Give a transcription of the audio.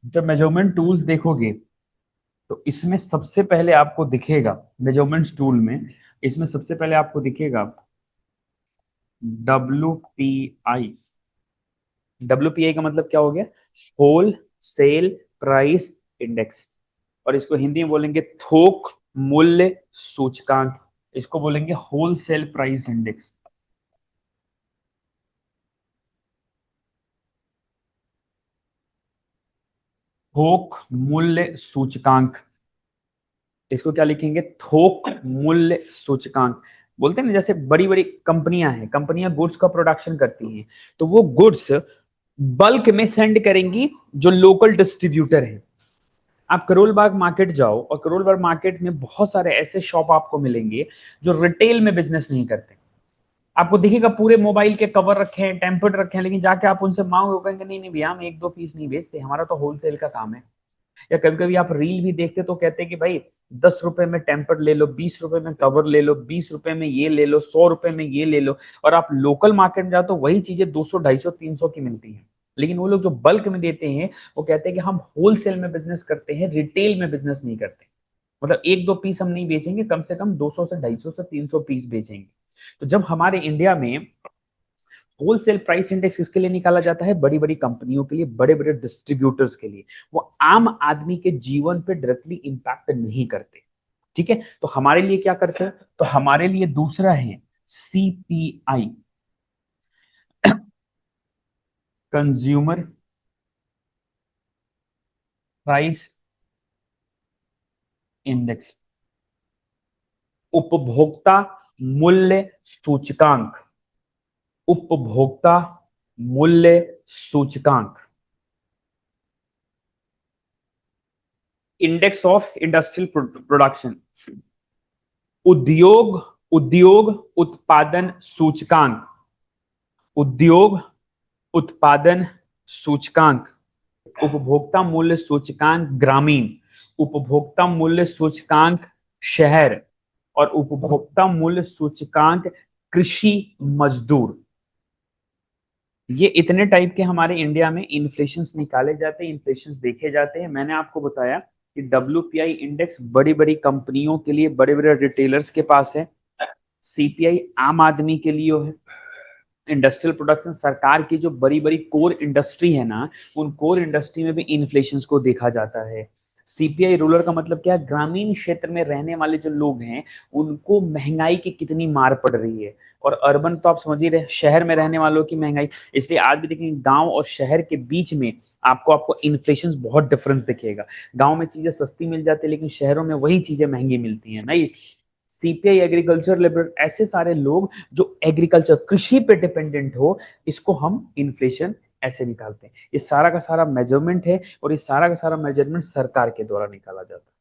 जब measurement tools देखोगे तो इसमें सबसे पहले आपको दिखेगा, मेजरमेंट्स टूल में इसमें सबसे पहले आपको दिखेगा WPI। WPI का मतलब क्या हो गया? Wholesale price index. और इसको हिंदी में बोलेंगे थोक मूल्य सूचकांक। इसको बोलेंगे होल सेल प्राइस इंडेक्स। थोक मूल्य सूचकांक, इसको क्या लिखेंगे? थोक मूल्य सूचकांक। बोलते हैं ना, जैसे बड़ी बड़ी कंपनियां हैं, कंपनियां गुड्स का प्रोडक्शन करती हैं, तो वो गुड्स बल्क में सेंड करेंगी जो लोकल डिस्ट्रीब्यूटर है। आप करोल बाग मार्केट जाओ और करोल बाग मार्केट में बहुत सारे ऐसे शॉप आपको मिलेंगे जो रिटेल में बिजनेस नहीं करते। आपको दिखेगा पूरे मोबाइल के कवर रखे हैं, टेम्पर्ड रखे हैं, लेकिन जाके आप उनसे मांगो, कहेंगे नहीं नहीं भैया, हम एक दो पीस नहीं बेचते, हमारा तो होलसेल का काम है। या कभी कभी आप रील भी देखते तो कहते हैं कि भाई 10 रुपए में टेम्पर्ड ले लो, 20 रुपए में कवर ले लो, 20 रुपए में ये ले लो, 100 रुपए में ये ले लो। और आप लोकल मार्केट में जाओ तो वही चीजें 200, 250, 300 की मिलती हैं। लेकिन वो लोग जो बल्क में देते हैं वो कहते हैं कि हम होलसेल में बिजनेस करते हैं, रिटेल में बिजनेस नहीं करते। मतलब एक दो पीस हम नहीं बेचेंगे, कम से कम 200 से 250 से 300 पीस बेचेंगे। तो जब हमारे इंडिया में होलसेल प्राइस इंडेक्स किसके लिए निकाला जाता है? बड़ी बड़ी कंपनियों के लिए, बड़े बड़े डिस्ट्रीब्यूटर्स के लिए। वो आम आदमी के जीवन पे डायरेक्टली इंपैक्ट नहीं करते। ठीक है, तो हमारे लिए क्या करते हैं? तो हमारे लिए दूसरा है CPI, कंज्यूमर प्राइस इंडेक्स, उपभोक्ता मूल्य सूचकांक। उपभोक्ता मूल्य सूचकांक, इंडेक्स ऑफ इंडस्ट्रियल प्रोडक्शन, उद्योग उद्योग उत्पादन सूचकांक, उद्योग उत्पादन सूचकांक, उपभोक्ता मूल्य सूचकांक ग्रामीण, उपभोक्ता मूल्य सूचकांक शहर, और उपभोक्ता मूल्य सूचकांक कृषि मजदूर। ये इतने टाइप के हमारे इंडिया में इन्फ्लेशंस निकाले जाते हैं, इन्फ्लेशंस देखे जाते हैं। मैंने आपको बताया कि WPI इंडेक्स बड़ी बड़ी कंपनियों के लिए, बड़े बड़े रिटेलर्स के पास है। CPI आम आदमी के लिए है। इंडस्ट्रियल प्रोडक्शन, सरकार की जो बड़ी बड़ी कोर इंडस्ट्री है ना, उन कोर इंडस्ट्री में भी इन्फ्लेशन को देखा जाता है। CPI रूरल का मतलब क्या है? ग्रामीण क्षेत्र में रहने वाले जो लोग हैं उनको महंगाई की कितनी मार पड़ रही है। और अर्बन तो आप समझ ही रहे, शहर में रहने वालों की महंगाई। इसलिए आज भी देखेंगे गांव और शहर के बीच में आपको आपको इन्फ्लेशन बहुत डिफरेंस दिखेगा। गांव में चीजें सस्ती मिल जाती है, लेकिन शहरों में वही चीजें महंगी मिलती हैं। नहीं, CPI एग्रीकल्चर लेबर, ऐसे सारे लोग जो एग्रीकल्चर कृषि पे डिपेंडेंट हो, इसको हम इन्फ्लेशन ऐसे निकालते हैं। ये सारा का सारा मेजरमेंट है, और ये सारा का सारा मेजरमेंट सरकार के द्वारा निकाला जाता है।